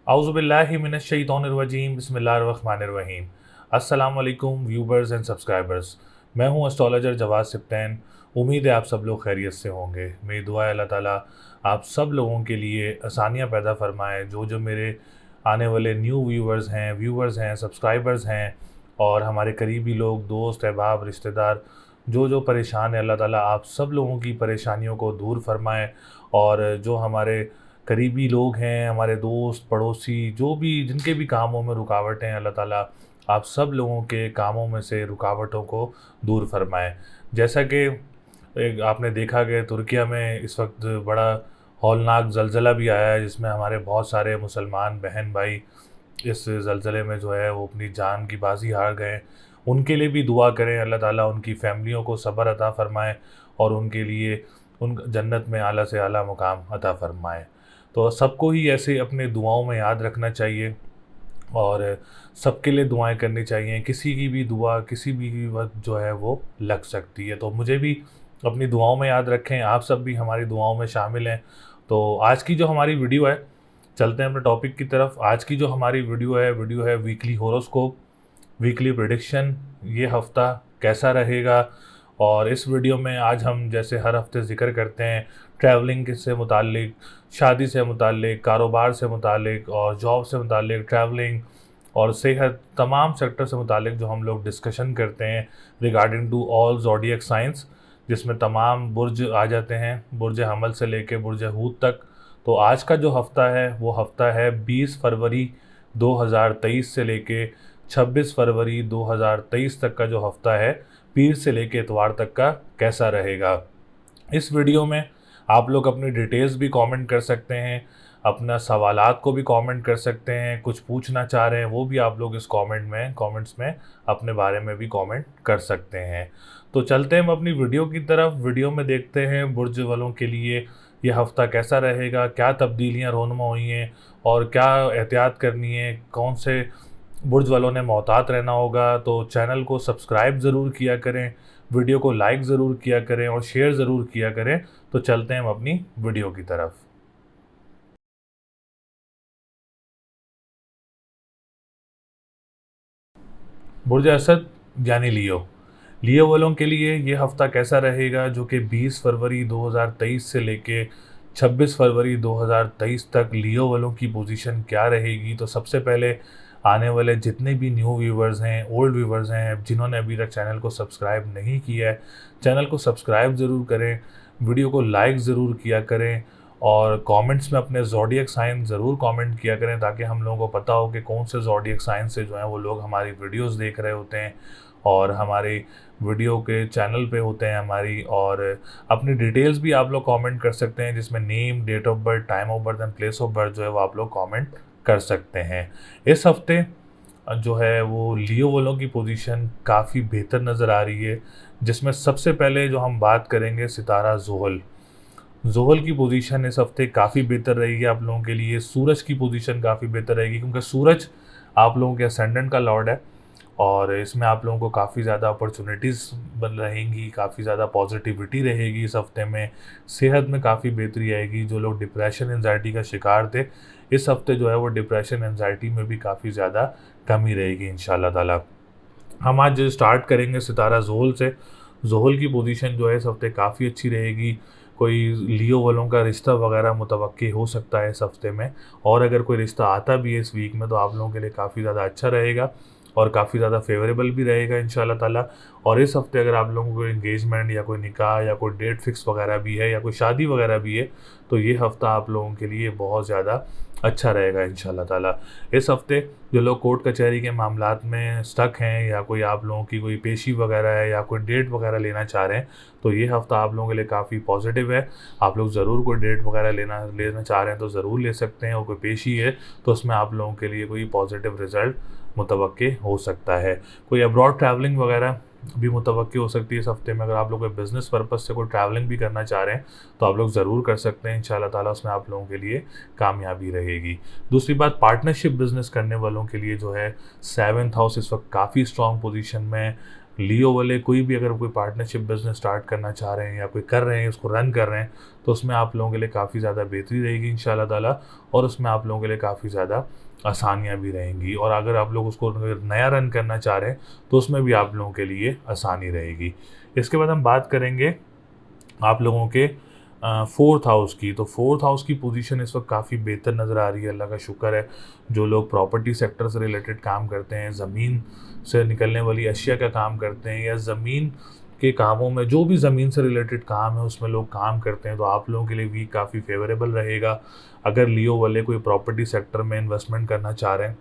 आउज़ुबिल्लाहि मिनश्शैतानिर्रजीम बिस्मिल्लाहिर्रहमानिर्रहीम। अस्सलाम वालेकुम व्यूवर्स एंड सब्सक्राइबर्स। मैं हूं एस्ट्रोलॉजर जवाद सिप्तैन। उम्मीद है आप सब लोग खैरियत से होंगे। मेरी दुआ है अल्लाह ताला आप सब लोगों के लिए आसानियां पैदा फरमाए। जो मेरे आने वाले न्यू व्यूवर्स हैं, सब्सक्राइबर्स हैं और हमारे करीबी लोग, दोस्त अहबाब, रिश्तेदार जो परेशान है, अल्लाह ताला आप सब लोगों की परेशानियों को दूर फरमाए। और जो हमारे करीबी लोग हैं, हमारे दोस्त पड़ोसी, जो भी जिनके भी कामों में रुकावटें हैं, अल्लाह ताला आप सब लोगों के कामों में से रुकावटों को दूर फरमाए। जैसा कि आपने देखा कि तुर्किया में इस वक्त बड़ा हौलनाक ज़लज़ला भी आया है, जिसमें हमारे बहुत सारे मुसलमान बहन भाई इस ज़लज़ले में जो है वो अपनी जान की बाजी हार गए। उनके लिए भी दुआ करें, अल्लाह ताला उनकी फ़ैमिलियों को सब्र अता फ़रमाए और उनके लिए उन जन्नत में आला से आला मुकाम अता फ़रमाए। तो सबको ही ऐसे अपने दुआओं में याद रखना चाहिए और सबके लिए दुआएं करनी चाहिए। किसी की भी दुआ किसी भी वक्त जो है वो लग सकती है। तो मुझे भी अपनी दुआओं में याद रखें, आप सब भी हमारी दुआओं में शामिल हैं। तो आज की जो हमारी वीडियो है, चलते हैं अपने टॉपिक की तरफ। आज की जो हमारी वीडियो है वीकली होरोस्कोप, वीकली प्रेडिक्शन, ये हफ्ता कैसा रहेगा। और इस वीडियो में आज हम जैसे हर हफ्ते ज़िक्र करते हैं ट्रैवलिंग से मुतालिक, शादी से मुतालिक, कारोबार से मुतालिक और जॉब से मुतालिक, ट्रैवलिंग और सेहत, तमाम सेक्टर से मुतालिक जो हम लोग डिस्कशन करते हैं regarding to all zodiac science, जिसमें तमाम बुर्ज आ जाते हैं, बुर्ज हमल से लेके बुर्ज हूत तक। तो आज का जो हफ्ता है वो हफ्ता है 20 फरवरी 2023 से लेके 26 फरवरी 2023 तक का जो हफ्ता है, पीर से लेके इतवार तक का कैसा रहेगा। इस वीडियो में आप लोग अपनी डिटेल्स भी कमेंट कर सकते हैं, अपना सवालात को भी कमेंट कर सकते हैं, कुछ पूछना चाह रहे हैं वो भी आप लोग इस कमेंट्स में अपने बारे में भी कमेंट कर सकते हैं। तो चलते हैं हम अपनी वीडियो की तरफ। वीडियो में देखते हैं बुर्ज वालों के लिए ये हफ़्ता कैसा रहेगा, क्या तब्दीलियाँ रोनमा हुई हैं और क्या एहतियात करनी है, कौन से बुर्ज वालों ने मोहतात रहना होगा। तो चैनल को सब्सक्राइब ज़रूर किया करें, वीडियो को लाइक ज़रूर किया करें और शेयर ज़रूर किया करें। तो चलते हैं हम अपनी वीडियो की तरफ। बुर्ज असद यानी लियो वालों के लिए ये हफ़्ता कैसा रहेगा, जो कि 20 फरवरी 2023 से लेके 26 फरवरी 2023 तक लियो वालों की पोजीशन क्या रहेगी। तो सबसे पहले आने वाले जितने भी न्यू व्यूवर्स हैं, ओल्ड व्यूवर्स हैं, जिन्होंने अभी तक चैनल को सब्सक्राइब नहीं किया है, चैनल को सब्सक्राइब ज़रूर करें, वीडियो को लाइक ज़रूर किया करें और कमेंट्स में अपने ज़ोडिएक साइन ज़रूर कमेंट किया करें, ताकि हम लोगों को पता हो कि कौन से ज़ोडिएक साइन से जो है वो लोग हमारी वीडियोस देख रहे होते हैं और हमारी वीडियो के चैनल पे होते हैं हमारी। और अपनी डिटेल्स भी आप लोग कमेंट कर सकते हैं, जिसमें name, date of birth, time of birth and place of birth जो है वो आप लोग कमेंट कर सकते हैं। इस हफ्ते जो है वो लियो वालों की पोजीशन काफ़ी बेहतर नज़र आ रही है, जिसमें सबसे पहले जो हम बात करेंगे सितारा ज़ोहल की पोजीशन इस हफ्ते काफ़ी बेहतर रहेगी आप लोगों के लिए। सूरज की पोजीशन काफ़ी बेहतर रहेगी, क्योंकि सूरज आप लोगों के असेंडेंट का लॉर्ड है और इसमें आप लोगों को काफ़ी ज़्यादा अपॉर्चुनिटीज़ बन रहेंगी, काफ़ी ज़्यादा पॉजिटिविटी रहेगी इस हफ्ते में। सेहत में काफ़ी बेहतरी आएगी। जो लोग डिप्रेशन एंजाइटी का शिकार थे, इस हफ्ते जो है वो डिप्रेशन एंजाइटी में भी काफ़ी ज़्यादा कमी रहेगी इंशाल्लाह ताला। हम आज स्टार्ट करेंगे सितारा ज़ोहल से। ज़ोहल की पोजीशन जो है इस हफ्ते काफ़ी अच्छी रहेगी। कोई लियो वालों का रिश्ता वगैरह मुतवक्की हो सकता है इस हफ्ते में, और अगर कोई रिश्ता आता भी है इस वीक में तो आप लोगों के लिए काफ़ी ज़्यादा अच्छा रहेगा और काफ़ी ज़्यादा फेवरेबल भी रहेगा इंशाल्लाह ताला। और इस हफ्ते अगर आप लोगों को एंगेजमेंट या कोई निकाह या कोई डेट फिक्स वगैरह भी है या कोई शादी वगैरह भी है, तो ये हफ्ता आप लोगों के लिए बहुत ज़्यादा अच्छा रहेगा इंशाल्लाह ताला। इस हफ्ते जो लोग कोर्ट कचहरी के मामलात में स्टक हैं या कोई आप लोगों की कोई पेशी वगैरह है या कोई डेट वगैरह लेना चाह रहे हैं, तो ये हफ्ता आप लोगों के लिए काफ़ी पॉजिटिव है। आप लोग ज़रूर कोई डेट वगैरह लेना चाह रहे हैं तो ज़रूर ले सकते हैं, और कोई पेशी है तो उसमें आप लोगों के लिए कोई पॉजिटिव रिज़ल्ट मुतवक्के हो सकता है। कोई अब्रॉड ट्रैवलिंग वगैरह भी मुतवक्की हो सकती है इस हफ्ते में। अगर आप लोग कोई बिज़नेस पर्पज़ से कोई ट्रैवलिंग भी करना चाह रहे हैं तो आप लोग ज़रूर कर सकते हैं इंशाल्लाह ताला, उसमें आप लोगों के लिए कामयाबी रहेगी। दूसरी बात, पार्टनरशिप बिज़नेस करने वालों के लिए जो है 7th हाउस इस वक्त काफ़ी स्ट्रॉन्ग पोजीशन में, लियो वाले कोई भी अगर कोई पार्टनरशिप बिजनेस स्टार्ट करना चाह रहे हैं या कोई कर रहे हैं, उसको रन कर रहे हैं, तो उसमें आप लोगों के लिए काफ़ी ज़्यादा बेहतरी रहेगी इंशाल्लाह ताला, और उसमें आप लोगों के लिए काफ़ी ज़्यादा आसानियाँ भी रहेंगी। और अगर आप लोग उसको नया रन करना चाह रहे हैं तो उसमें भी आप लोगों के लिए आसानी रहेगी। इसके बाद हम बात करेंगे आप लोगों के फोर्थ हाउस की। तो फोर्थ हाउस की पोजीशन इस वक्त काफ़ी बेहतर नज़र आ रही है, अल्लाह का शुक्र है। जो लोग प्रॉपर्टी सेक्टर से रिलेटेड काम करते हैं, ज़मीन से निकलने वाली अशिया का काम करते हैं, या ज़मीन के कामों में जो भी ज़मीन से रिलेटेड काम है उसमें लोग काम करते हैं, तो आप लोगों के लिए वीक काफ़ी फेवरेबल रहेगा। अगर लियो वाले कोई प्रॉपर्टी सेक्टर में इन्वेस्टमेंट करना चाह रहे हैं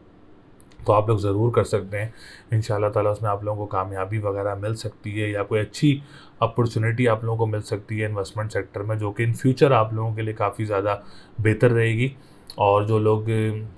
तो आप लोग ज़रूर कर सकते हैं। इंशाल्लाह ताला उसमें आप लोगों को कामयाबी वगैरह मिल सकती है, या कोई अच्छी अपॉर्चुनिटी आप लोगों को मिल सकती है इन्वेस्टमेंट सेक्टर में, जो कि इन फ्यूचर आप लोगों के लिए काफ़ी ज़्यादा बेहतर रहेगी। और जो लोग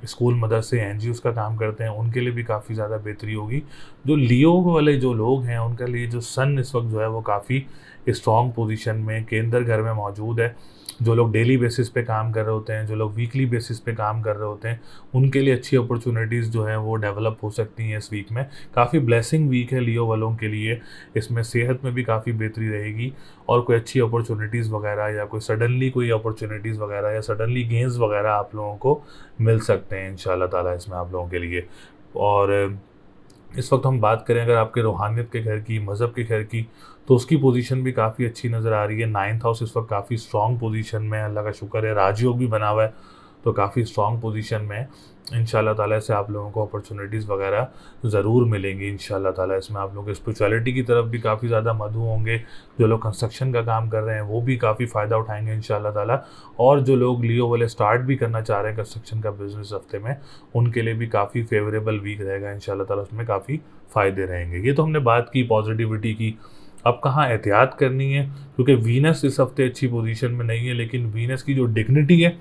स्कूल मदरसे एनजीओज़ का काम करते हैं उनके लिए भी काफ़ी ज़्यादा बेहतरी होगी। जो लियो वाले जो लोग हैं उनके लिए जो सन इस वक्त जो है वो काफ़ी स्ट्रॉन्ग पोजीशन में केंद्र घर में मौजूद है। जो लोग डेली बेसिस पे काम कर रहे होते हैं, जो लोग वीकली बेसिस पे काम कर रहे होते हैं, उनके लिए अच्छी अपॉर्चुनिटीज़ जो हैं वो डेवलप हो सकती हैं इस वीक में। काफ़ी ब्लेसिंग वीक है लियो वालों के लिए। इसमें सेहत में भी काफ़ी बेहतरी रहेगी, और कोई अच्छी अपॉर्चुनिटीज़ वगैरह या कोई सडनली कोई अपॉर्चुनिटीज़ वगैरह या सडनली गेंस वगैरह आप लोगों को मिल सकते हैं इंशाल्लाह ताला इसमें आप लोगों के लिए। और इस वक्त हम बात करें अगर आपके रूहानियत के घर की, मज़हब के घर की, तो उसकी पोजीशन भी काफ़ी अच्छी नज़र आ रही है। नाइन्थ हाउस इस वक्त काफ़ी स्ट्रॉन्ग पोजीशन में है, अल्लाह का शुक्र है। राजयोग भी बना हुआ है, तो काफ़ी स्ट्रॉन्ग पोजीशन में है। इंशाल्लाह ताला से आप लोगों को अपॉर्चुनिटीज़ वगैरह ज़रूर मिलेंगी इंशाल्लाह ताला। इसमें आप लोग स्पिरिचुअलिटी की तरफ भी काफ़ी ज़्यादा मधु होंगे। जो लोग कंस्ट्रक्शन का काम कर रहे हैं वो भी काफ़ी फ़ायदा उठाएंगे इंशाल्लाह ताला। और जो लोग लियो वाले स्टार्ट भी करना चाह रहे हैं कंस्ट्रक्शन का बिज़नेस हफ्ते में, उनके लिए भी काफ़ी फेवरेबल वीक रहेगा इंशाल्लाह ताला। उसमें काफ़ी फ़ायदे रहेंगे। ये तो हमने बात की पॉजिटिविटी की। अब कहाँ एहतियात करनी है, क्योंकि वीनस इस हफ्ते अच्छी पोजीशन में नहीं है, लेकिन वीनस की जो डिग्निटी है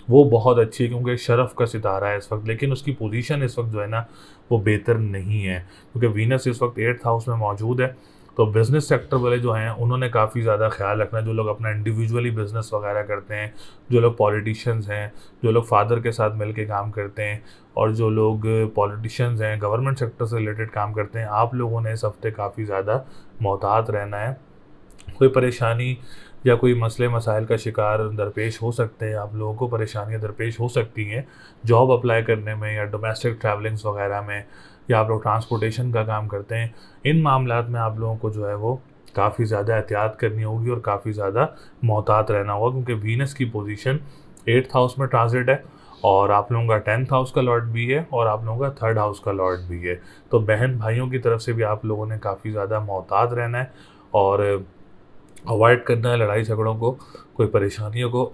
वो बहुत अच्छी है, क्योंकि शरफ़ का सितारा है इस वक्त। लेकिन उसकी पोजीशन इस वक्त जो है ना वो बेहतर नहीं है, क्योंकि वीनस इस वक्त 8th हाउस में मौजूद है। तो बिज़नेस सेक्टर वाले जो हैं उन्होंने काफ़ी ज़्यादा ख्याल रखना है। जो लोग अपना इंडिविजुअली बिज़नेस वगैरह करते हैं, जो लोग पॉलिटिशियंस हैं, जो लोग फादर के साथ मिल के काम करते हैं, और जो लोग पॉलिटिशियंस हैं, गवर्नमेंट सेक्टर से रिलेटेड काम करते हैं, आप लोगों ने इस हफ्ते काफ़ी ज़्यादा मोहतात रहना है। कोई परेशानी या कोई मसले मसाइल का शिकार दरपेश हो सकते हैं, आप लोगों को परेशानियाँ दरपेश हो सकती हैं जॉब अप्लाई करने में, या डोमेस्टिक ट्रैवलिंग्स वगैरह में, या आप लोग ट्रांसपोर्टेशन का काम करते हैं। इन मामलात में आप लोगों को जो है वो काफ़ी ज़्यादा एहतियात करनी होगी और काफ़ी ज़्यादा मोहतात रहना होगा, क्योंकि वीनस की पोजीशन 8th हाउस में ट्रांजिट है, और आप लोगों का 10th हाउस का लॉर्ड भी है, और आप लोगों का 3rd हाउस का लॉर्ड भी है। तो बहन भाइयों की तरफ से भी आप लोगों ने काफ़ी ज़्यादा मोहतात रहना है, और अवॉइड करना है लड़ाई झगड़ों को, कोई परेशानियों को,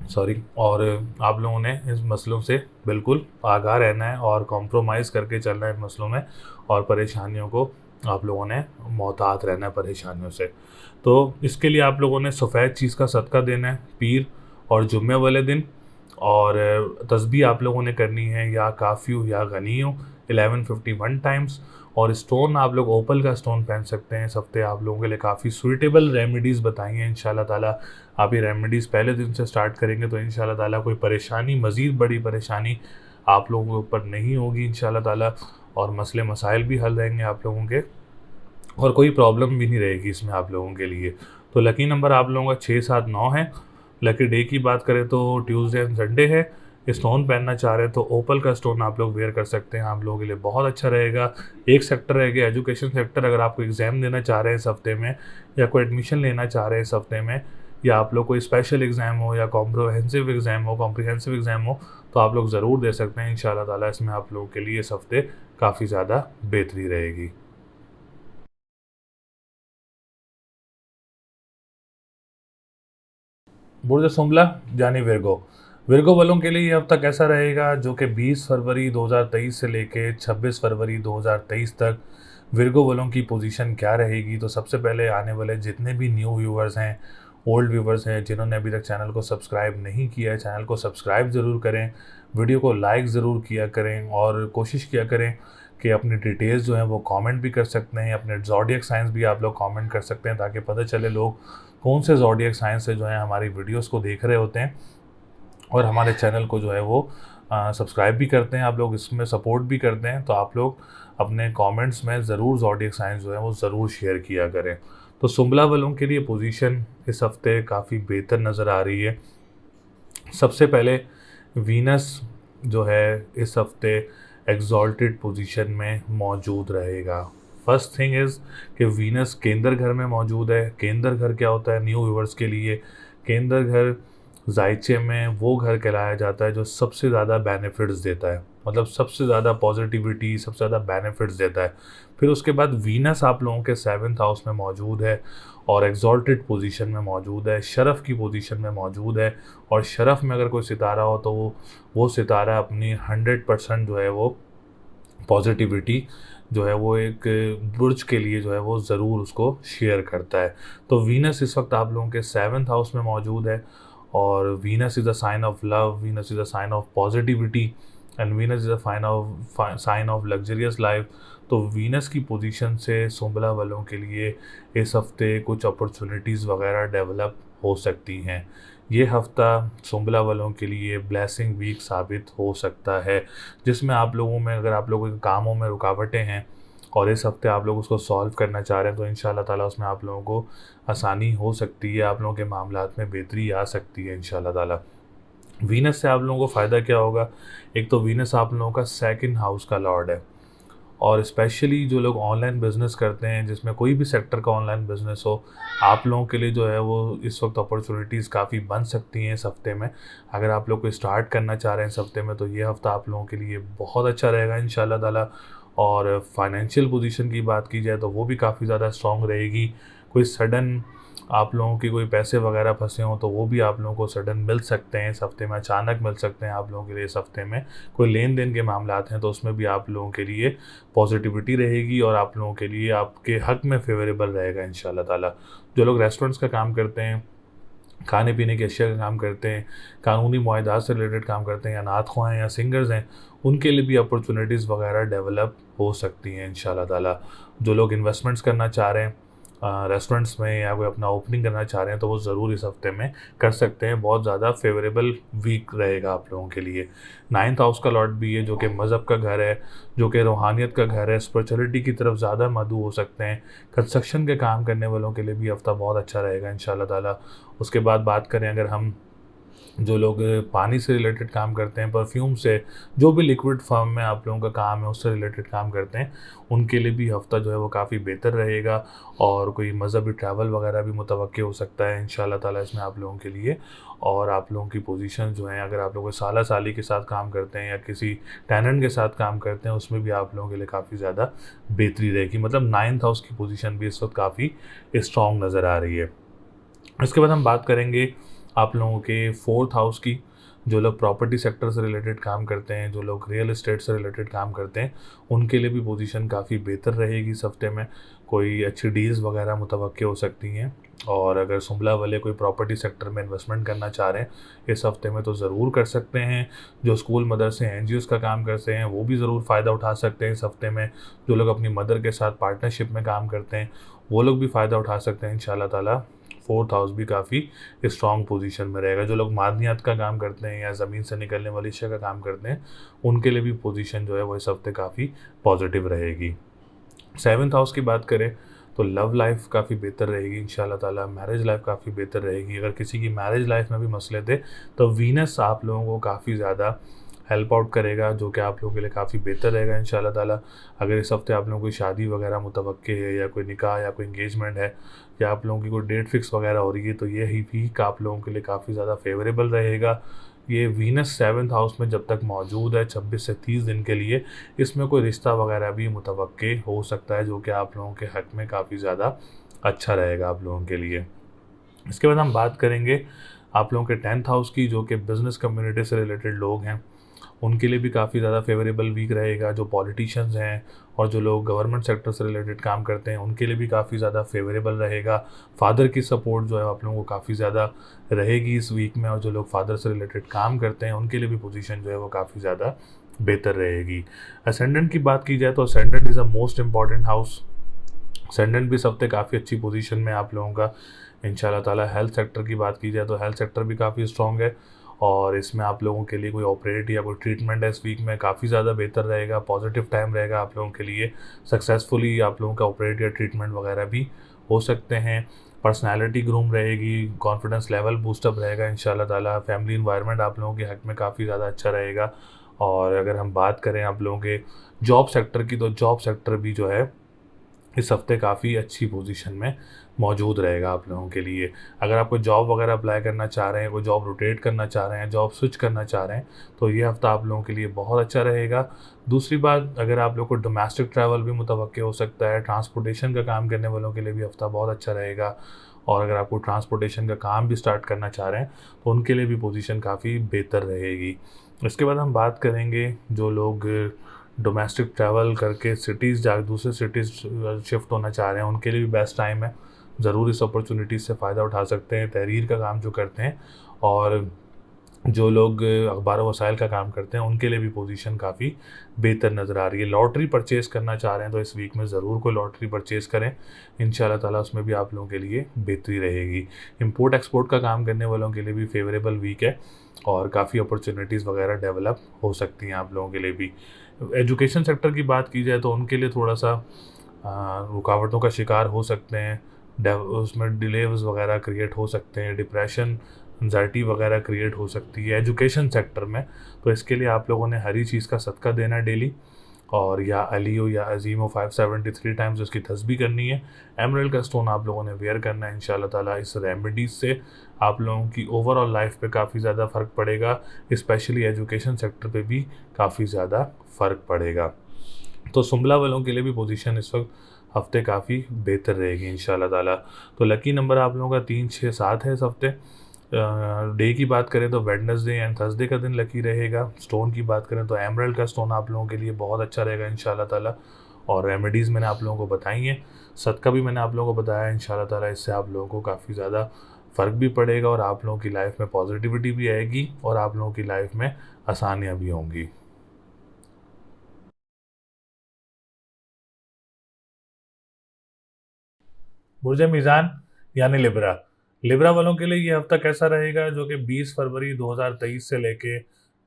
सॉरी। और आप लोगों ने इस मसलों से बिल्कुल आगाह रहना है और कॉम्प्रोमाइज़ करके चलना है इन मसलों में, और परेशानियों को आप लोगों ने मोहतात रहना है परेशानियों से। तो इसके लिए आप लोगों ने सफ़ेद चीज़ का सदका देना है पीर और जुम्मे वाले दिन, और तस्बीह आप लोगों ने करनी है या काफ़ी या गनीयू 1151 टाइम्स। और स्टोन आप लोग ओपल का स्टोन पहन सकते हैं। इस हफ्ते आप लोगों के लिए काफ़ी सूटेबल रेमेडीज़ बताई हैं इंशाल्लाह ताला। आप ये रेमेडीज़ पहले दिन से स्टार्ट करेंगे तो इंशाल्लाह ताला कोई परेशानी, मज़ीद बड़ी परेशानी आप लोगों के ऊपर नहीं होगी इंशाल्लाह ताला, और मसले मसाइल भी हल रहेंगे आप लोगों के, और कोई प्रॉब्लम भी नहीं रहेगी इसमें आप लोगों के लिए। तो लकी नंबर आप लोगों का 6, 7, 9 है। लकी डे की बात करें तो ट्यूसडे एंड संडे है। स्टोन पहनना चाह रहे हैं तो ओपल का स्टोन आप लोग वेयर कर सकते हैं, आप लोगों के लिए बहुत अच्छा रहेगा। एक सेक्टर रहेगा एजुकेशन सेक्टर। अगर आप कोई एग्ज़ाम देना चाह रहे हैं इस हफ्ते में, या कोई एडमिशन लेना चाह रहे हैं इस हफ्ते में, या आप लोग कोई स्पेशल एग्ज़ाम हो या कॉम्प्रिहेंसिव एग्ज़ाम हो, तो आप लोग ज़रूर दे सकते हैं इंशाल्लाह ताला। इसमें आप लोगों के लिए इस हफ्ते काफ़ी ज़्यादा बेहतरी रहेगी। बुर्ज सुंबला यानी विर्गो। विर्गो वालों के लिए ये हफ्ता कैसा रहेगा, जो कि 20 फरवरी 2023 से लेके 26 फरवरी 2023 तक विर्गो वालों की पोजीशन क्या रहेगी। तो सबसे पहले आने वाले जितने भी न्यू व्यूवर्स हैं, ओल्ड व्यूवर्स हैं, जिन्होंने अभी तक चैनल को सब्सक्राइब नहीं किया है, चैनल को सब्सक्राइब ज़रूर करें, वीडियो को लाइक ज़रूर किया करें, और कोशिश किया करें कि अपनी डिटेल्स जो हैं वो कमेंट भी कर सकते हैं। अपने ज़ोडिएक साइंस भी आप लोग कमेंट कर सकते हैं, ताकि पता चले लोग कौन से ज़ोडिएक साइंस से जो है हमारी वीडियोस को देख रहे होते हैं, और हमारे चैनल को जो है वो सब्सक्राइब भी करते हैं आप लोग, इसमें सपोर्ट भी करते हैं, तो आप लोग अपने कमेंट्स में ज़रूर ज़ोडिएक साइंस जो है वो ज़रूर शेयर किया करें। तो सुंबला वालों के लिए पोजीशन इस हफ्ते काफ़ी बेहतर नज़र आ रही है। सबसे पहले वीनस जो है इस हफ्ते एग्जॉल्टेड पोजीशन में मौजूद रहेगा। फर्स्ट थिंग इज़ कि वीनस केंद्र घर में मौजूद है। केंद्र घर क्या होता है न्यू व्यूअर्स के लिए? केंद्र घर जायचे में वो घर कहलाया जाता है जो सबसे ज़्यादा बेनिफिट्स देता है, मतलब सबसे ज़्यादा पॉजिटिविटी, सबसे ज़्यादा बेनिफिट्स देता है। फिर उसके बाद वीनस आप लोगों के 7th हाउस में मौजूद है और एग्जॉल्टेड पोजीशन में मौजूद है, शरफ़ की पोजीशन में मौजूद है। और शरफ़ में अगर कोई सितारा हो तो वो सितारा अपनी 100% जो है वो पॉजिटिविटी जो है वो एक बुर्ज के लिए जो है वो ज़रूर उसको शेयर करता है। तो वीनस इस वक्त आप लोगों के 7th हाउस में मौजूद है और Venus is a sign of love, Venus is a sign of positivity and Venus is a sign of luxurious life. तो वीनस की पोजीशन से सुंबला वालों के लिए इस हफ्ते कुछ अपॉर्चुनिटीज़ वगैरह डेवलप हो सकती हैं। ये हफ्ता सुंबला वालों के लिए ब्लेसिंग वीक साबित हो सकता है, जिसमें आप लोगों में अगर आप लोगों के कामों में रुकावटें हैं और इस हफ्ते आप लोग उसको सॉल्व करना चाह रहे हैं तो इंशाल्लाह ताला उसमें आप लोगों को आसानी हो सकती है, आप लोगों के मामलात में बेहतरी आ सकती है इंशाल्लाह ताला। वीनस से आप लोगों को फ़ायदा क्या होगा? एक तो वीनस आप लोगों का 2nd हाउस का लॉर्ड है और स्पेशली जो लोग ऑनलाइन बिज़नेस करते हैं, जिसमें कोई भी सेक्टर का ऑनलाइन बिज़नेस हो, आप लोगों के लिए जो है वो इस वक्त अपॉर्चुनिटीज़ काफ़ी बन सकती हैं इस हफ्ते में। अगर आप लोग कोई स्टार्ट करना चाह रहे हैं इस हफ्ते में तो ये हफ्ता आप लोगों के लिए बहुत अच्छा रहेगा इंशाल्लाह ताला। और फाइनेंशियल पोजीशन की बात की जाए तो वो भी काफ़ी ज़्यादा स्ट्रॉन्ग रहेगी। कोई सडन आप लोगों के कोई पैसे वगैरह फंसे हों तो वो भी आप लोगों को सडन मिल सकते हैं इस हफ्ते में, अचानक मिल सकते हैं आप लोगों के लिए इस हफ्ते में। कोई लेन देन के मामलात हैं तो उसमें भी आप लोगों के लिए पॉजिटिविटी रहेगी और आप लोगों के लिए आपके हक में फेवरेबल रहेगा इंशाल्लाह ताला। जो लोग रेस्टोरेंट्स का काम करते हैं, खाने पीने की अशिया का काम करते हैं, कानूनी मुआहदात से रिलेटेड काम करते हैं, या नात ख्वाह हैं या सिंगर्स हैं, उनके लिए भी अपॉर्चुनिटीज़ वगैरह डेवलप हो सकती हैं इंशाल्लाह ताला। जो लोग इन्वेस्टमेंट्स करना चाह रहे हैं रेस्टोरेंट्स में या कोई अपना ओपनिंग करना चाह रहे हैं तो वो ज़रूर इस हफ्ते में कर सकते हैं। बहुत ज़्यादा फेवरेबल वीक रहेगा आप लोगों के लिए। 9th हाउस का लॉर्ड भी है जो कि मज़हब का घर है, जो कि रूहानियत का घर है, स्पिरिचुअलिटी की तरफ ज़्यादा मदऊ हो सकते हैं। कंस्ट्रक्शन के काम करने वालों के लिए भी हफ्ता बहुत अच्छा रहेगा इंशाल्लाह ताला। उसके बाद बात करें अगर हम जो लोग पानी से रिलेटेड काम करते हैं, परफ्यूम से, जो भी लिक्विड फॉर्म में आप लोगों का काम है उससे रिलेटेड काम करते हैं, उनके लिए भी हफ्ता जो है वो काफ़ी बेहतर रहेगा। और कोई मज़हबी ट्रैवल वगैरह भी मुतवक्के हो सकता है इंशाल्लाह ताला इसमें आप लोगों के लिए। और आप लोगों की पोजीशन जो है, अगर आप लोग साला साली के साथ काम करते हैं या किसी टेनेंट के साथ काम करते हैं, उसमें भी आप लोगों के लिए काफ़ी ज़्यादा बेहतरी रहेगी। मतलब 9th हाउस की पोजीशन भी इस वक्त काफ़ी स्ट्रॉन्ग नज़र आ रही है। इसके बाद हम बात करेंगे आप लोगों के 4th हाउस की। जो लोग प्रॉपर्टी सेक्टर से रिलेटेड काम करते हैं, जो लोग रियल एस्टेट से रिलेटेड काम करते हैं, उनके लिए भी पोजीशन काफ़ी बेहतर रहेगी इस हफ्ते में। कोई अच्छी डील्स वगैरह मुतवक्के हो सकती हैं। और अगर सुंबला वाले कोई प्रॉपर्टी सेक्टर में इन्वेस्टमेंट करना चाह रहे हैं इस हफ्ते में तो ज़रूर कर सकते हैं। जो स्कूल मदरसे NGOs का काम करते हैं वो भी ज़रूर फ़ायदा उठा सकते हैं इस हफ्ते में। जो लोग अपनी मदर के साथ पार्टनरशिप में काम करते हैं वो लोग भी फ़ायदा उठा सकते हैं इंशाल्लाह ताला। 4th हाउस भी काफ़ी स्ट्रॉन्ग पोजीशन में रहेगा। जो लोग मादनियात का काम करते हैं या ज़मीन से निकलने वाली अशिया का काम करते हैं, उनके लिए भी पोजीशन जो है वो इस हफ्ते काफ़ी पॉजिटिव रहेगी। 7th हाउस की बात करें तो लव लाइफ काफ़ी बेहतर रहेगी इंशाल्लाह ताला। मैरिज लाइफ काफ़ी बेहतर रहेगी। अगर किसी की मैरिज लाइफ में भी मसले थे तो वीनस आप लोगों को काफ़ी ज़्यादा हेल्प आउट करेगा, जो कि आप लोगों के लिए काफ़ी बेहतर रहेगा इंशाल्लाह ताला। अगर इस हफ्ते आप लोगों को शादी वगैरह मुतवक्के है या कोई निकाह या कोई इंगेजमेंट है या आप लोगों की कोई डेट फिक्स वगैरह हो रही है तो ये ही वीक आप लोगों के लिए काफ़ी ज़्यादा फेवरेबल रहेगा। ये वीनस 7th हाउस में जब तक मौजूद है 26 से 30 दिन के लिए, इसमें कोई रिश्ता वगैरह भी मुतवक्के हो सकता है, जो कि आप लोगों के हक़ में काफ़ी ज़्यादा अच्छा रहेगा आप लोगों के लिए। इसके बाद हम बात करेंगे आप लोगों के 10th हाउस की, जो कि बिज़नेस कम्युनिटी से रिलेटेड लोग हैं, उनके लिए भी काफ़ी ज़्यादा फेवरेबल वीक रहेगा। जो पॉलिटिशियंस हैं और जो लोग गवर्नमेंट सेक्टर से रिलेटेड काम करते हैं उनके लिए भी काफ़ी ज़्यादा फेवरेबल रहेगा। फादर की सपोर्ट जो है आप लोगों को काफ़ी ज़्यादा रहेगी इस वीक में। और जो लोग फादर से रिलेटेड काम करते हैं उनके लिए भी पोजीशन जो है वो काफ़ी ज़्यादा बेहतर रहेगी। असेंडेंट की बात की जाए तो ascendant is a most important house. Ascendant भी सब काफ़ी अच्छी पोजीशन में आप लोगों का इंशाल्लाह ताला। हेल्थ सेक्टर की बात की जाए तो हेल्थ सेक्टर भी काफ़ी स्ट्रॉन्ग है। और इसमें आप लोगों के लिए कोई ऑपरेट या कोई ट्रीटमेंट है इस वीक में काफ़ी ज़्यादा बेहतर रहेगा, पॉजिटिव टाइम रहेगा आप लोगों के लिए। सक्सेसफुली आप लोगों का ऑपरेट या ट्रीटमेंट वगैरह भी हो सकते हैं। पर्सनैलिटी ग्रूम रहेगी, कॉन्फिडेंस लेवल बूस्टअप रहेगा इंशाल्लाह ताला। फैमिली इन्वायरमेंट आप लोगों के हक़ में काफ़ी ज़्यादा अच्छा रहेगा। और अगर हम बात करें आप लोगों के जॉब सेक्टर की, तो जॉब सेक्टर भी जो है इस हफ्ते काफ़ी अच्छी पोजीशन में मौजूद रहेगा आप लोगों के लिए। अगर आप कोई जॉब वगैरह अप्लाई करना चाह रहे हैं, कोई जॉब रोटेट करना चाह रहे हैं, जॉब स्विच करना चाह रहे हैं, तो ये हफ़्ता आप लोगों के लिए बहुत अच्छा रहेगा। दूसरी बात, अगर आप लोग को डोमेस्टिक ट्रैवल भी मुतवक्के हो सकता है, ट्रांसपोर्टेशन का काम करने वालों के लिए भी हफ़्ता बहुत अच्छा रहेगा। और अगर आपको ट्रांसपोर्टेशन का काम भी स्टार्ट करना चाह रहे हैं, तो उनके लिए भी पोजीशन काफ़ी बेहतर रहेगी। इसके बाद हम बात करेंगे जो लोग डोमेस्टिक ट्रैवल करके सिटीज़ जा दूसरे सिटीज़ शिफ्ट होना चाह रहे हैं, उनके लिए भी बेस्ट टाइम है। ज़रूर इस अपॉर्चुनिटीज़ से फ़ायदा उठा सकते हैं। तहरीर का काम जो करते हैं और जो लोग अखबार व वसाइल का काम करते हैं, उनके लिए भी पोजीशन काफ़ी बेहतर नज़र आ रही है। लॉटरी परचेज़ करना चाह रहे हैं तो इस वीक में ज़रूर कोई लॉटरी परचेज़ करें, इंशाल्लाह ताला उसमें भी आप लोगों के लिए बेहतरी रहेगी। इंपोर्ट एक्सपोर्ट का काम करने वालों के लिए भी फेवरेबल वीक है और काफ़ी अपॉर्चुनिटीज़ वगैरह डेवलप हो सकती हैं आप लोगों के लिए भी। एजुकेशन सेक्टर की बात की जाए तो उनके लिए थोड़ा-सा रुकावटों का शिकार हो सकते हैं। उसमें डिलेज़ वगैरह क्रिएट हो सकते हैं, डिप्रेशन, एंग्जायटी वगैरह क्रिएट हो सकती है एजुकेशन सेक्टर में। तो इसके लिए आप लोगों ने हरी चीज़ का सदका देना है डेली, और या अलियो या अज़ीमो 573 टाइम्स उसकी तस्बीह करनी है। एमरल्ड का स्टोन आप लोगों ने वेयर करना है इंशाल्लाह ताला। इस रेमेडीज़ से आप लोगों की ओवरऑल लाइफ पे काफ़ी ज़्यादा फ़र्क पड़ेगा, स्पेशली एजुकेशन सेक्टर पे भी काफ़ी ज़्यादा फ़र्क पड़ेगा। तो सुंबला वालों के लिए भी पोजीशन इस वक्त हफ्ते काफ़ी बेहतर रहेगी इंशाल्लाह ताला। तो लकी नंबर आप लोगों का 3, 6, 7 है इस हफ्ते। डे की बात करें तो वेडनेसडे एंड थर्सडे का दिन लकी रहेगा। स्टोन की बात करें तो एमरल्ड का स्टोन आप लोगों के लिए बहुत अच्छा रहेगा इंशाल्लाह ताला। और रेमेडीज़ मैंने आप लोगों को बताई हैं, सदका भी मैंने आप लोगों को बताया है इंशाल्लाह ताला। इससे आप लोगों को काफ़ी ज़्यादा फ़र्क भी पड़ेगा और आप लोगों की लाइफ में पॉजिटिविटी भी आएगी और आप लोगों की लाइफ में आसानियाँ भी होंगी। बुर्ज मीज़ान यानी लिब्रा। लिब्रा वालों के लिए ये हफ्ता कैसा रहेगा, जो कि 20 फरवरी 2023 से लेके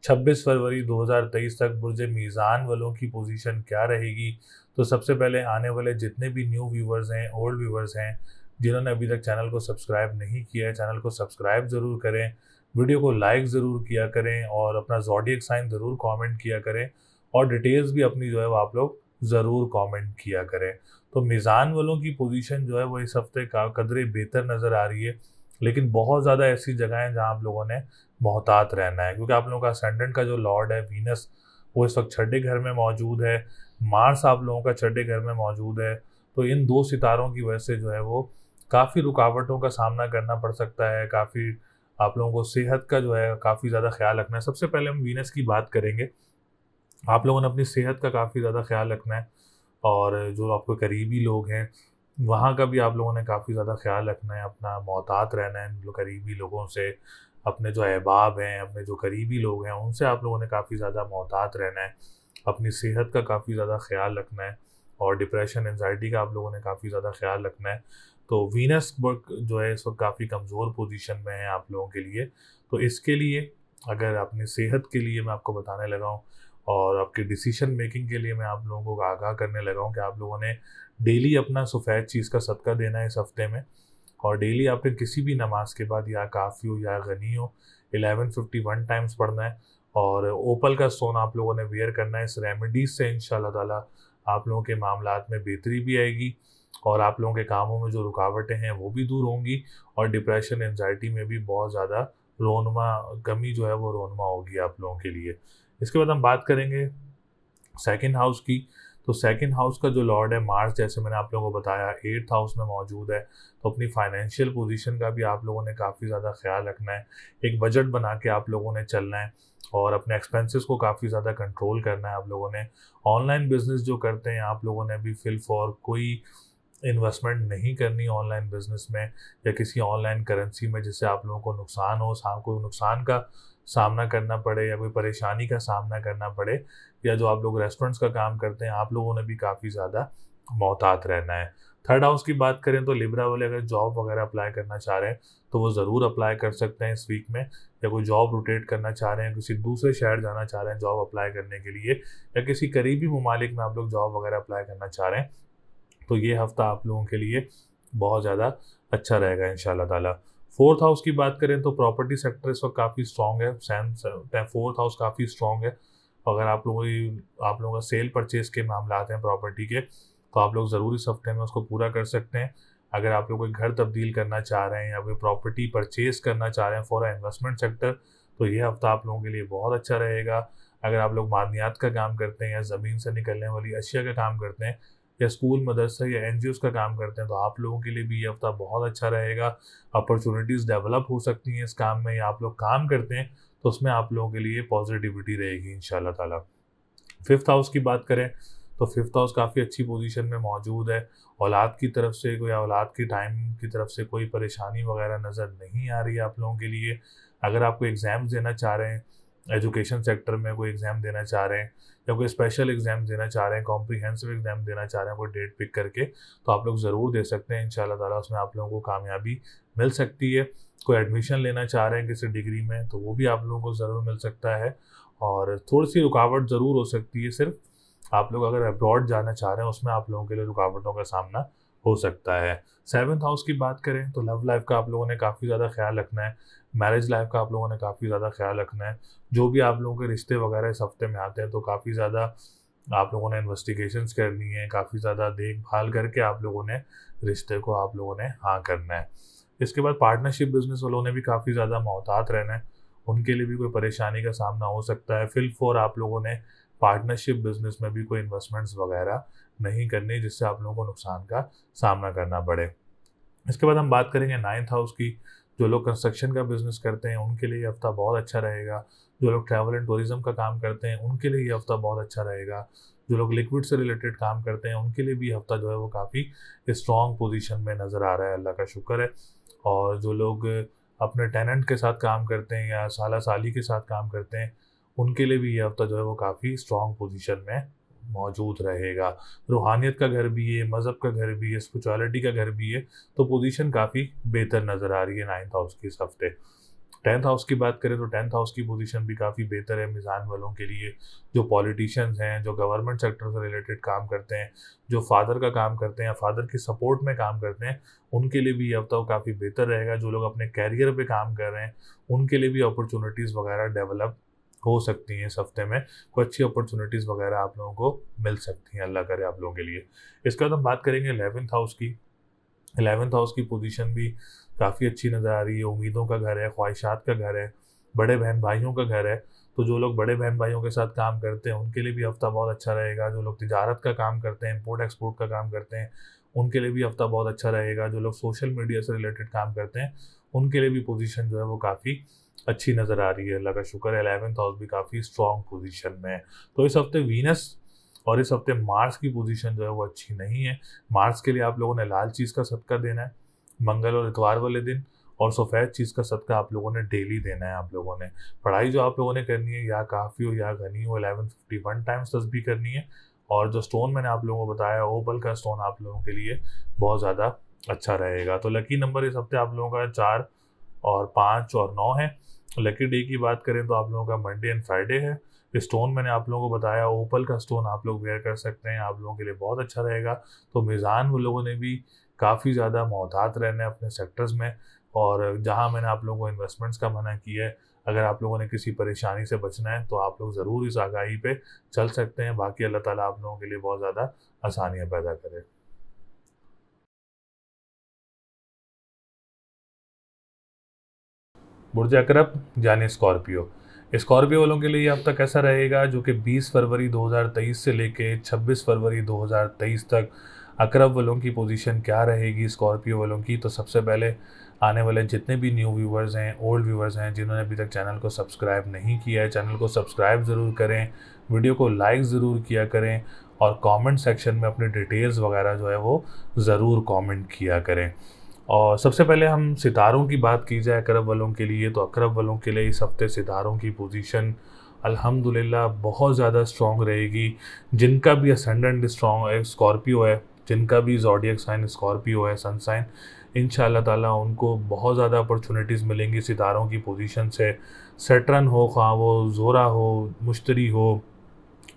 26 फरवरी 2023 तक बुर्ज मीज़ान वालों की पोजीशन क्या रहेगी। तो सबसे पहले आने वाले जितने भी न्यू व्यूवर्स हैं, ओल्ड व्यूवर्स हैं, जिन्होंने अभी तक चैनल को सब्सक्राइब नहीं किया है, चैनल को सब्सक्राइब ज़रूर करें, वीडियो को लाइक ज़रूर किया करें और अपना ज़ोडिएक साइन ज़रूर कमेंट किया करें और डिटेल्स भी अपनी जो है वो आप लोग ज़रूर कमेंट किया करें। तो मीज़ान वालों की पोजीशन जो है वो इस हफ्ते का कदरे बेहतर नज़र आ रही है, लेकिन बहुत ज़्यादा ऐसी जगह हैं जहां आप लोगों ने मोहतात रहना है, क्योंकि आप लोगों का असेंडेंट का जो लॉर्ड है वीनस, वो इस वक्त छठे घर में मौजूद है। मार्स आप लोगों का छठे घर में मौजूद है। तो इन दो सितारों की वजह से जो है वो काफ़ी रुकावटों का सामना करना पड़ सकता है। काफ़ी आप लोगों को सेहत का जो है काफ़ी ज़्यादा ख्याल रखना है। सबसे पहले हम वीनस की बात करेंगे। आप लोगों ने अपनी सेहत का काफ़ी ज़्यादा ख्याल रखना है और जो आपके करीबी लोग हैं वहाँ का भी आप लोगों ने काफ़ी ज़्यादा ख्याल रखना है, अपना मोहतात रहना है जो करीबी लोगों से। अपने जो अहबाब हैं, अपने जो करीबी लोग हैं, उनसे आप लोगों ने काफ़ी ज़्यादा मोहतात रहना है। अपनी सेहत का काफ़ी ज़्यादा ख्याल रखना है और डिप्रेशन, एंजाइटी का आप लोगों ने काफ़ी ज़्यादा ख्याल रखना है। तो वीनस वर्क जो है इस वक्त काफ़ी कमज़ोर पोजीशन में है आप लोगों के लिए। तो इसके लिए अगर अपनी सेहत के लिए मैं आपको बताने लगा हूँ और आपके डिसीजन मेकिंग के लिए मैं आप लोगों को आगाह करने लगा हूँ कि आप लोगों ने डेली अपना सफ़ेद चीज़ का सदका देना है इस हफ्ते में। और डेली आपने किसी भी नमाज के बाद या काफ़ी हो या गनी हो 1151 टाइम्स पढ़ना है और ओपल का स्टोन आप लोगों ने वेयर करना है। इस रेमेडीज से इंशाल्लाह ताला आप लोगों के मामलात में बेहतरी भी आएगी और आप लोगों के कामों में जो रुकावटें हैं वो भी दूर होंगी और डिप्रेशन, एंजाइटी में भी बहुत ज़्यादा रोनमा कमी जो है वो रोनमा होगी आप लोगों के लिए। इसके बाद हम बात करेंगे सेकंड हाउस की। तो सेकंड हाउस का जो लॉर्ड है मार्स, जैसे मैंने आप लोगों को बताया 8th हाउस में मौजूद है। तो अपनी फाइनेंशियल पोजीशन का भी आप लोगों ने काफ़ी ज़्यादा ख्याल रखना है। एक बजट बना के आप लोगों ने चलना है और अपने एक्सपेंसेस को काफ़ी ज़्यादा कंट्रोल करना है आप लोगों ने। ऑनलाइन बिजनेस जो करते हैं आप लोगों ने भी फिल फॉर कोई इन्वेस्टमेंट नहीं करनी ऑनलाइन बिजनेस में या किसी ऑनलाइन करेंसी में, जिससे आप लोगों को नुकसान हो, कोई नुकसान का सामना करना पड़े या कोई परेशानी का सामना करना पड़े। या जो आप लोग रेस्टोरेंट्स का काम करते हैं आप लोगों ने भी काफ़ी ज़्यादा मोहतात रहना है। थर्ड हाउस की बात करें तो लिब्रा वाले अगर जॉब वगैरह अप्लाई करना चाह रहे हैं तो वो ज़रूर अप्लाई कर सकते हैं इस वीक में, या कोई जॉब रोटेट करना चाह रहे हैं, किसी दूसरे शहर जाना चाह रहे हैं जॉब अप्लाई करने के लिए, या किसी करीबी ममालिक में आप लोग जॉब वगैरह अप्लाई करना चाह रहे हैं, तो ये हफ़्ता आप लोगों के लिए बहुत ज़्यादा अच्छा रहेगा इंशाल्लाह ताला। फोर्थ हाउस की बात करें तो प्रॉपर्टी सेक्टर इस वक्त काफ़ी स्ट्रॉन्ग है। फोर्थ हाउस काफ़ी स्ट्रॉन्ग है। अगर आप लोगों का सेल परचेज के मामलात हैं प्रॉपर्टी के, तो आप लोग ज़रूर इस हफ्ते में उसको पूरा कर सकते हैं। अगर आप लोग कोई घर तब्दील करना चाह रहे हैं या कोई प्रॉपर्टी परचेज करना चाह रहे हैं फॉर इन्वेस्टमेंट सेक्टर, तो ये हफ्ता आप लोगों के लिए बहुत अच्छा रहेगा। अगर आप लोग मादनियात का काम करते हैं या ज़मीन से निकलने वाली अशिया का काम करते हैं, या स्कूल मदरसा या एनजीओज़ का काम करते हैं, तो आप लोगों के लिए भी ये हफ्ता बहुत अच्छा रहेगा। अपॉर्चुनिटीज़ डेवलप हो सकती हैं इस काम में, या आप लोग काम करते हैं तो उसमें आप लोगों के लिए पॉजिटिविटी रहेगी इंशाल्लाह ताला। फिफ्थ हाउस की बात करें तो फिफ्थ हाउस काफ़ी अच्छी पोजीशन में मौजूद है। औलाद की तरफ से कोई, औलाद की टाइम की तरफ से कोई परेशानी वगैरह नज़र नहीं आ रही है आप लोगों के लिए। अगर आप कोई एग्ज़ाम्स देना चाह रहे हैं, एजुकेशन सेक्टर में कोई एग्ज़ाम देना चाह रहे हैं, या कोई स्पेशल एग्ज़ाम देना चाह रहे हैं, कॉम्प्रिहेंसिव एग्ज़ाम देना चाह रहे हैं कोई डेट पिक करके, तो आप लोग ज़रूर दे सकते हैं इंशाल्लाह ताला। उसमें आप लोगों को कामयाबी मिल सकती है। कोई एडमिशन लेना चाह रहे हैं किसी डिग्री में, तो वो भी आप लोगों को ज़रूर मिल सकता है। और थोड़ी सी रुकावट ज़रूर हो सकती है, सिर्फ आप लोग अगर अब्रॉड जाना चाह रहे हैं उसमें आप लोगों के लिए रुकावटों का सामना हो सकता है। सेवन्थ हाउस की बात करें तो लव लाइफ का आप लोगों ने काफ़ी ज़्यादा ख्याल रखना है। मैरिज लाइफ का आप लोगों ने काफ़ी ज़्यादा ख्याल रखना है। जो भी आप लोगों के रिश्ते वगैरह इस हफ्ते में आते हैं, तो काफ़ी ज़्यादा आप लोगों ने इन्वेस्टिगेशंस करनी है, काफ़ी ज़्यादा देखभाल करके आप लोगों ने रिश्ते को आप लोगों ने हाँ करना है। इसके बाद पार्टनरशिप बिजनेस वालों ने भी काफ़ी ज़्यादा मोहतात रहना है। उनके लिए भी कोई परेशानी का सामना हो सकता है। फिल फॉर आप लोगों ने पार्टनरशिप बिजनेस में भी कोई इन्वेस्टमेंट्स वगैरह नहीं करनी, जिससे आप लोगों को नुकसान का सामना करना पड़े। इसके बाद हम बात करेंगे नाइन्थ हाउस की। जो लोग कंस्ट्रक्शन का बिजनेस करते हैं उनके लिए ये हफ्ता बहुत अच्छा रहेगा। जो लोग ट्रैवल एंड टूरिज्म का काम करते हैं उनके लिए ये हफ्ता बहुत अच्छा रहेगा। जो लोग लिक्विड से रिलेटेड काम करते हैं उनके लिए भी ये हफ्ता जो है वो काफ़ी स्ट्रॉन्ग पोजीशन में नज़र आ रहा है, अल्लाह का शुक्र है। और जो लोग अपने टेनेंट के साथ काम करते हैं या साला साली के साथ काम करते हैं, उनके लिए भी ये हफ्ता जो है वो काफ़ी स्ट्रॉन्ग पोजीशन में मौजूद रहेगा। रूहानियत का घर भी है, मज़हब का घर भी है, स्पिरिचुअलिटी का घर भी है, तो पोजीशन काफ़ी बेहतर नज़र आ रही है नाइन्थ हाउस की इस हफ्ते। टेंथ हाउस की बात करें तो टेंथ हाउस की पोजीशन भी काफ़ी बेहतर है मीज़ान वालों के लिए। जो पॉलिटिशियंस हैं, जो गवर्नमेंट सेक्टर से रिलेटेड काम करते हैं, जो फादर का काम करते हैं या फादर की सपोर्ट में काम करते हैं, उनके लिए भी ये हफ्ता काफ़ी बेहतर रहेगा। जो लोग अपने कैरियर पे काम कर रहे हैं उनके लिए भी अपॉर्चुनिटीज़ वगैरह डेवलप हो सकती हैं इस हफ्ते में। कोई अच्छी अपॉर्चुनिटीज़ वगैरह आप लोगों को मिल सकती हैं, अल्लाह करे आप लोगों के लिए। इसके बाद हम बात करेंगे 11th हाउस की। 11th हाउस की पोजीशन भी काफ़ी अच्छी नज़र आ रही है। उम्मीदों का घर है, ख्वाहिशात का घर है, बड़े बहन भाइयों का घर है। तो जो लोग बड़े बहन भाइयों के साथ काम करते हैं उनके लिए भी हफ्ता बहुत अच्छा रहेगा। जो लोग तिजारत का काम करते हैं, इम्पोर्ट एक्सपोर्ट का काम करते हैं, उनके लिए भी हफ्ता बहुत अच्छा रहेगा। जो लोग सोशल मीडिया से रिलेटेड काम करते हैं उनके लिए भी पोजीशन जो है वो काफ़ी अच्छी नज़र आ रही है, अल्लाह का शुक्र है। 11th हाउस भी काफ़ी स्ट्रॉन्ग पोजीशन में है। तो इस हफ्ते वीनस और इस हफ्ते मार्स की पोजीशन जो है वो अच्छी नहीं है। मार्स के लिए आप लोगों ने लाल चीज़ का सदका देना है मंगल और इतवार वाले दिन, और सफ़ेद चीज़ का सदका आप लोगों ने डेली देना है। आप लोगों ने पढ़ाई जो आप लोगों ने करनी है, या काफ़ी हो या घनी हो, 1151 टाइम्स तस्बीह करनी है। और जो स्टोन मैंने आप लोगों को बताया, ओपल का स्टोन आप लोगों के लिए बहुत ज़्यादा अच्छा रहेगा। तो लकी नंबर इस हफ्ते आप लोगों का 4 और 5 और 9 है। लकी डे की बात करें तो आप लोगों का मंडे एंड फ्राइडे है। स्टोन मैंने आप लोगों को बताया, ओपल का स्टोन आप लोग वेयर कर सकते हैं, आप लोगों के लिए बहुत अच्छा रहेगा। तो मीज़ान वो लोगों ने भी काफ़ी ज़्यादा मोहतात रहना है अपने सेक्टर्स में। और जहां मैंने आप लोगों को इन्वेस्टमेंट्स का मना किया है, अगर आप लोगों ने किसी परेशानी से बचना है तो आप लोग ज़रूर इस आगाही पे चल सकते हैं। बाकी अल्लाह ताला आप लोगों के लिए बहुत ज़्यादा आसानियाँ पैदा करे। बुर्ज अकरब यानी स्कॉर्पियो। स्कॉर्पियो वालों के लिए ये हफ्ता कैसा रहेगा, जो कि 20 फरवरी 2023 से लेके 26 फरवरी 2023 तक अकरब वालों की पोजीशन क्या रहेगी स्कॉर्पियो वालों की। तो सबसे पहले आने वाले जितने भी न्यू व्यूवर्स हैं, ओल्ड व्यूवर्स हैं, जिन्होंने अभी तक चैनल को सब्सक्राइब नहीं किया है, चैनल को सब्सक्राइब ज़रूर करें, वीडियो को लाइक ज़रूर किया करें, और कमेंट सेक्शन में अपनी डिटेल्स वगैरह जो है वो ज़रूर कमेंट किया करें। और सबसे पहले हम सितारों की बात की जाए अकरब वालों के लिए, तो अकरब वालों के लिए इस हफ्ते सितारों की पोजीशन अल्हम्दुलिल्लाह बहुत ज़्यादा स्ट्रॉन्ग रहेगी। जिनका भी असेंडेंट स्ट्रॉन्ग है, स्कॉर्पियो है, जिनका भी ज़ोडिएक साइन स्कॉर्पियो है, सन साइन, इंशाल्लाह ताला उनको बहुत ज़्यादा अपॉर्चुनिटीज़ मिलेंगी सितारों की पोजीशन से। सैटर्न हो, ख़्वाह वो ज़ोरा हो, मुश्तरी हो,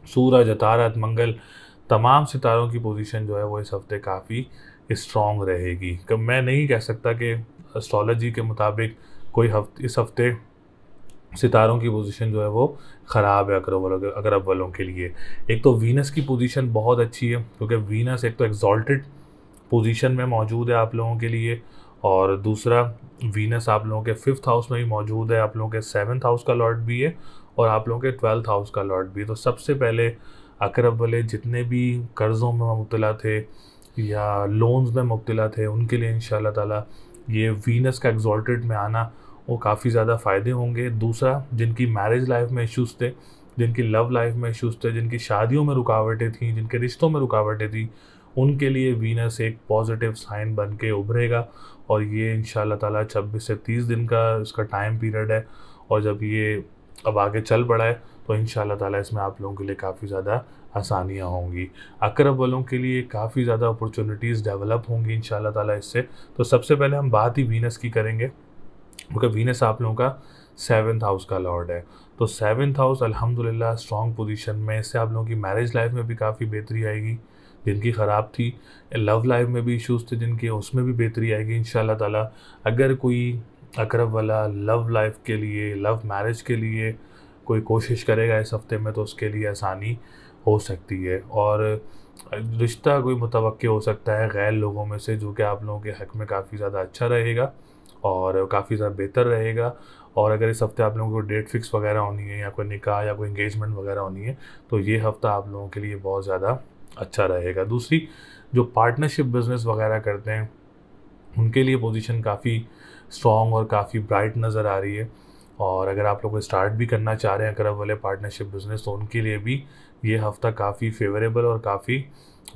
सूरज, अतारत, मंगल, तमाम सितारों की पोजीशन जो है वो इस हफ़्ते काफ़ी स्ट्रॉन्ग रहेगी। कब मैं नहीं कह सकता कि एस्ट्रोलॉजी के मुताबिक कोई इस हफ़्ते सितारों की पोजीशन जो है वो ख़राब है अकरब वालों के लिए। एक तो वीनस की पोजीशन बहुत अच्छी है, क्योंकि वीनस एक तो एक्सॉल्टेड पोजीशन में मौजूद है आप लोगों के लिए, और दूसरा वीनस आप लोगों के 5th हाउस में भी मौजूद है, आप लोगों के 7th हाउस का लॉर्ड भी है और आप लोगों के 12th हाउस का लॉर्ड भी है। तो सबसे पहले अकरब वाले जितने भी कर्ज़ों में मुब्तला थे या लोन्स में मुब्तला थे, उनके लिए इंशाल्लाह ताला ये वीनस का एक्सॉल्टेड में आना वो काफ़ी ज़्यादा फ़ायदे होंगे। दूसरा, जिनकी मैरिज लाइफ में इश्यूज़ थे, जिनकी लव लाइफ में इश्यूज़ थे, जिनकी शादियों में रुकावटें थीं, जिनके रिश्तों में रुकावटें थी, उनके लिए वीनस एक पॉजिटिव साइन बन के उभरेगा। और ये इंशाल्लाह ताला 26 से 30 दिन का इसका टाइम पीरियड है, और जब ये अब आगे चल पड़ा है तो इंशाल्लाह ताला इसमें आप लोगों के लिए काफ़ी ज़्यादा आसानियाँ होंगी। अकरब वालों के लिए काफ़ी ज़्यादा अपॉर्चुनिटीज़ डेवलप होंगी इंशाल्लाह ताला इससे। तो सबसे पहले हम बात ही वीनस की करेंगे, क्योंकि वीनस आप लोगों का 7th हाउस का लॉर्ड है। तो 7th हाउस अल्हम्दुलिल्लाह स्ट्रॉन्ग पोजीशन में, इससे आप लोगों की मैरिज लाइफ में भी काफ़ी बेहतरी आएगी जिनकी ख़राब थी। लव लाइफ में भी इश्यूज़ थे जिनके, उसमें भी बेहतरी आएगी इंशाल्लाह ताला। अगर कोई अकरब वाला लव लाइफ के लिए, लव मैरिज के लिए कोई कोशिश करेगा इस हफ़्ते में, तो उसके लिए आसानी हो सकती है। और रिश्ता कोई मुतवक्किल हो सकता है गैर लोगों में से, जो कि आप लोगों के हक़ में काफ़ी ज़्यादा अच्छा रहेगा और काफ़ी ज़्यादा बेहतर रहेगा। और अगर इस हफ़्ते आप लोगों को डेट फिक्स वगैरह होनी है या कोई निकाह या कोई एंगेजमेंट वगैरह होनी है, तो ये हफ़्ता आप लोगों के लिए बहुत ज़्यादा अच्छा रहेगा। दूसरी, जो पार्टनरशिप बिज़नेस वगैरह करते हैं उनके लिए पोजीशन काफ़ी स्ट्रॉन्ग और काफ़ी ब्राइट नज़र आ रही है। और अगर आप लोग स्टार्ट भी करना चाह रहे हैं अकरब वाले पार्टनरशिप बिज़नेस, तो उनके लिए भी ये हफ़्ता काफ़ी फेवरेबल और काफ़ी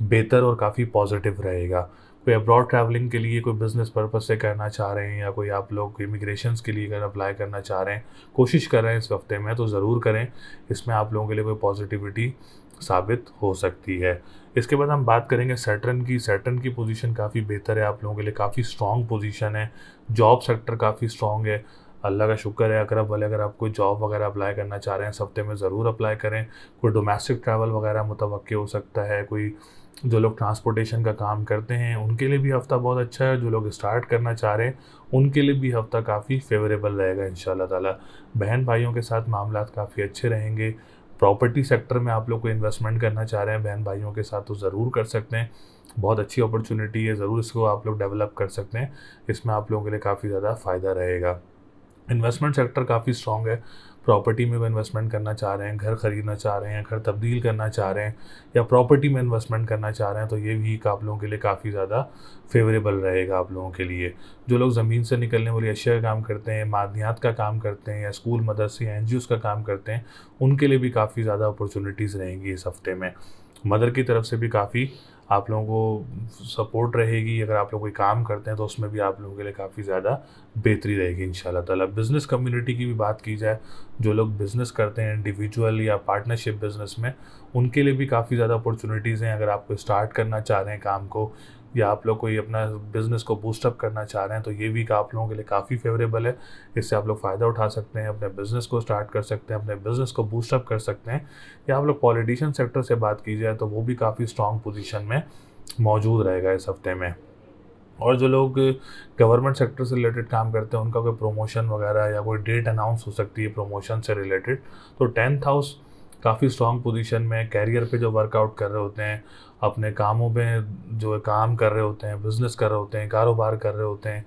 बेहतर और काफ़ी पॉजिटिव रहेगा। कोई अब्रॉड ट्रैवलिंग के लिए कोई बिज़नेस पर्पस से करना चाह रहे हैं, या कोई आप लोग इमिग्रेशंस के लिए अगर अप्लाई करना चाह रहे हैं, कोशिश कर रहे हैं इस हफ़्ते में, तो ज़रूर करें। इसमें आप लोगों के लिए कोई पॉजिटिविटी साबित हो सकती है। इसके बाद हम बात करेंगे सैटर्न की। सैटर्न की पोजीशन काफ़ी बेहतर है आप लोगों के लिए, काफ़ी स्ट्रॉन्ग पोजीशन है। जॉब सेक्टर काफ़ी स्ट्रॉन्ग है, अल्लाह का शुक्र है। अकरब वाले अगर आप कोई जॉब वगैरह अप्लाई करना चाह रहे हैं इस हफ्ते में, ज़रूर अप्लाई करें। कोई डोमेस्टिक ट्रैवल वगैरह मुतवक्किल हो सकता है, कोई जो लोग ट्रांसपोर्टेशन का काम करते हैं उनके लिए भी हफ़्ता बहुत अच्छा है। जो लोग स्टार्ट करना चाह रहे हैं उनके लिए भी हफ़्ता काफ़ी फेवरेबल रहेगा इंशाल्लाह ताला। बहन भाइयों के साथ मामलात काफ़ी अच्छे रहेंगे। प्रॉपर्टी सेक्टर में आप लोग को इन्वेस्टमेंट करना चाह रहे हैं बहन भाइयों के साथ, तो ज़रूर कर सकते हैं। बहुत अच्छी अपॉर्चुनिटी है, ज़रूर इसको आप लोग डेवलप कर सकते हैं। इसमें आप लोगों के लिए काफ़ी ज़्यादा फ़ायदा रहेगा। इन्वेस्टमेंट सेक्टर काफ़ी स्ट्रॉन्ग है। प्रॉपर्टी में भी इन्वेस्टमेंट करना चाह रहे हैं, घर ख़रीदना चाह रहे हैं, घर तब्दील करना चाह रहे हैं, या प्रॉपर्टी में इन्वेस्टमेंट करना चाह रहे हैं, तो ये वीक आप लोगों के लिए काफ़ी ज़्यादा फेवरेबल रहेगा आप लोगों के लिए। जो लोग ज़मीन से निकलने वाली अशिया का काम करते हैं, मादनियात का काम करते हैं, या स्कूल, मदरसे या एनजीओज़ का काम करते हैं, उनके लिए भी काफ़ी ज़्यादा अपॉर्चुनिटीज़ रहेंगी इस हफ़्ते में। मदर की तरफ से भी काफ़ी आप लोगों को सपोर्ट रहेगी। अगर आप लोग कोई काम करते हैं तो उसमें भी आप लोगों के लिए काफ़ी ज़्यादा बेहतरी रहेगी इंशाल्लाह ताला। बिज़नेस कम्युनिटी की भी बात की जाए, जो लोग बिज़नेस करते हैं इंडिविजुअल या पार्टनरशिप बिज़नेस में, उनके लिए भी काफ़ी ज़्यादा अपॉर्चुनिटीज़ हैं। अगर आप कोई स्टार्ट करना चाह रहे हैं काम को, या आप लोग कोई अपना बिज़नेस को बूस्टअप करना चाह रहे हैं, तो ये वीक आप लोगों के लिए काफ़ी फेवरेबल है। इससे आप लोग फ़ायदा उठा सकते हैं, अपने बिज़नेस को स्टार्ट कर सकते हैं, अपने बिज़नेस को बूस्टअप कर सकते हैं। या आप लोग पॉलिटिशियन सेक्टर से बात की जाए तो वो भी काफ़ी स्ट्रॉन्ग पोजीशन में मौजूद रहेगा इस हफ़्ते में। और जो लोग गवर्नमेंट सेक्टर से रिलेटेड काम करते हैं, उनका कोई प्रमोशन वगैरह या कोई डेट अनाउंस हो सकती है प्रमोशन से रिलेटेड, तो 10th हाउस काफ़ी स्ट्रॉन्ग पोजीशन में। कैरियर पे जो वर्कआउट कर रहे होते हैं, अपने कामों में जो काम कर रहे होते हैं, बिज़नेस कर रहे होते हैं, कारोबार कर रहे होते हैं,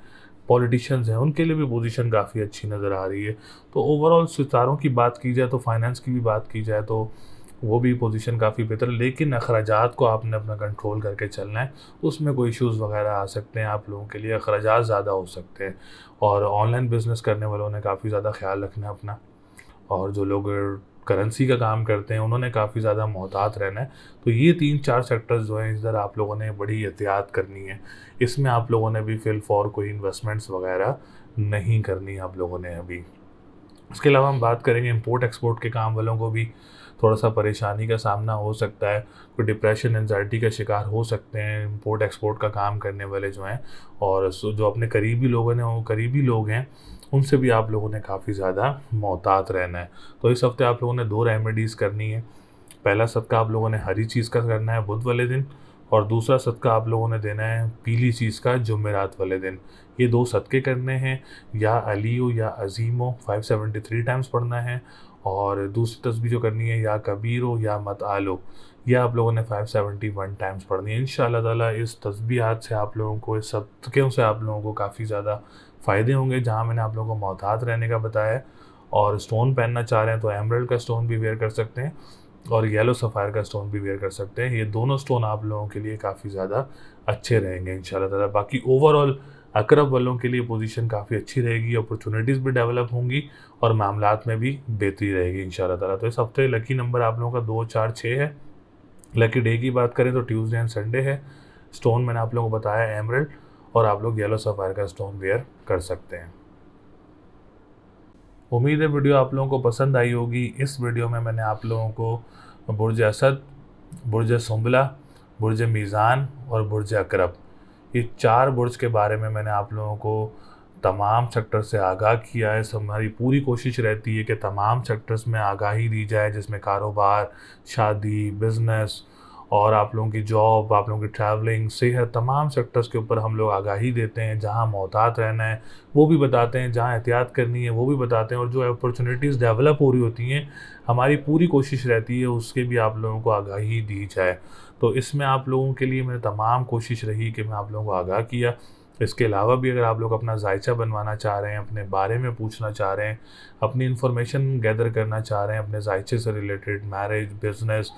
पॉलिटिशियंस हैं, उनके लिए भी पोजीशन काफ़ी अच्छी नज़र आ रही है। तो ओवरऑल सितारों की बात की जाए, तो फाइनेंस की भी बात की जाए, तो वो भी पोजीशन काफ़ी बेहतर है। लेकिन अखराजात को आपने अपना कंट्रोल करके चलना है, उसमें कोई इश्यूज़ वगैरह आ सकते हैं आप लोगों के लिए, अखराजात ज़्यादा हो सकते हैं। और ऑनलाइन बिज़नेस करने वालों ने काफ़ी ज़्यादा ख़्याल रखना है अपना। और जो लोग करेंसी का काम करते हैं उन्होंने काफ़ी ज़्यादा मोहतात रहना है। तो ये 3-4 सेक्टर्स जो हैं, इधर आप लोगों ने बड़ी एहतियात करनी है। इसमें आप लोगों ने भी फ़िल फॉर कोई इन्वेस्टमेंट्स वगैरह नहीं करनी आप लोगों ने अभी। इसके अलावा हम बात करेंगे इंपोर्ट एक्सपोर्ट के काम वालों को भी थोड़ा सा परेशानी का सामना हो सकता है, कोई डिप्रेशन एंजाइटी का शिकार हो सकते हैं इंपोर्ट एक्सपोर्ट का काम करने वाले जो हैं। और जो अपने करीबी लोगों ने वो करीबी लोग हैं उनसे भी आप लोगों ने काफ़ी ज़्यादा मोहतात रहना है। तो इस हफ्ते आप लोगों ने 2 रेमेडीज़ करनी है। पहला सदका आप लोगों ने हरी चीज़ का करना है बुध वाले दिन, और दूसरा सदका आप लोगों ने देना है पीली चीज़ का जुमेरात वाले दिन। ये 2 सदक़े करने हैं, या अलीयो या अज़ीमो 573 टाइम्स पढ़ना है, और दूसरी तस्बीह जो करनी है या कबीरो या मत आलो, यह आप लोगों ने 571 टाइम्स पढ़नी है। इंशाअल्लाह ताला इस तस्बीहात से आप लोगों को, इस सदक़ों से आप लोगों को काफ़ी ज़्यादा फ़ायदे होंगे। जहाँ मैंने आप लोगों को मोहतात रहने का बताया है, और स्टोन पहनना चाह रहे हैं तो एमराल्ड का स्टोन भी वेयर कर सकते हैं, और येलो सफ़ायर का स्टोन भी वेयर कर सकते हैं। ये दोनों स्टोन आप लोगों के लिए काफ़ी ज़्यादा अच्छे रहेंगे इंशाल्लाह ताला। बाकी ओवरऑल अकरब वालों के लिए पोजीशन काफ़ी अच्छी रहेगी, अपॉर्चुनिटीज़ भी डेवलप होंगी, और मामलात में भी बेहतरी रहेगी इंशाल्लाह ताला। तो इस हफ्ते लकी नंबर आप लोगों का 2, 4, 6 है। लकी डे की बात करें तो ट्यूसडे एंड संडे है। स्टोन मैंने आप लोगों को बताया एमराल्ड, और आप लोग येलो सफ़ायर का स्टोन वेयर कर सकते हैं। उम्मीद है वीडियो आप लोगों को पसंद आई होगी। इस वीडियो में मैंने आप लोगों को बुर्ज असद, बुर्ज सुंबला, बुर्ज मीज़ान और बुर्ज अकरब, ये 4 बुर्ज के बारे में मैंने आप लोगों को तमाम सेक्टर से आगाह किया है। हमारी पूरी कोशिश रहती है कि तमाम सेक्टर्स में आगाही दी जाए, जिसमें कारोबार, शादी, बिज़नेस, और आप लोगों की जॉब, आप लोगों की ट्रैवलिंग, सेहत, तमाम सेक्टर्स के ऊपर हम लोग आगाही देते हैं। जहाँ मोहतात रहना है वो भी बताते हैं, जहाँ एहतियात करनी है वो भी बताते हैं, और जो अपॉर्चुनिटीज़ डेवलप हो रही होती हैं हमारी पूरी कोशिश रहती है उसके भी आप लोगों को आगाही दी जाए। तो इसमें आप लोगों के लिए मेरी तमाम कोशिश रही कि मैं आप लोगों को आगाह किया। इसके अलावा भी अगर आप लोग अपना जायचा बनवाना चाह रहे हैं, अपने बारे में पूछना चाह रहे हैं, अपनी इन्फॉर्मेशन गैदर करना चाह रहे हैं अपने जायचे से रिलेटेड, मैरिज, बिज़नेस,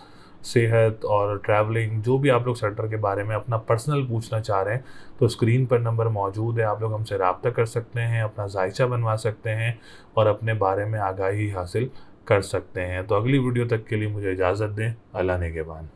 सेहत और ट्रैवलिंग, जो भी आप लोग सेक्टर के बारे में अपना पर्सनल पूछना चाह रहे हैं, तो स्क्रीन पर नंबर मौजूद है। आप लोग हमसे रब्ता कर सकते हैं, अपना जायचा बनवा सकते हैं, और अपने बारे में आगाही हासिल कर सकते हैं। तो अगली वीडियो तक के लिए मुझे इजाज़त दें। अल्लाह नेगेबान।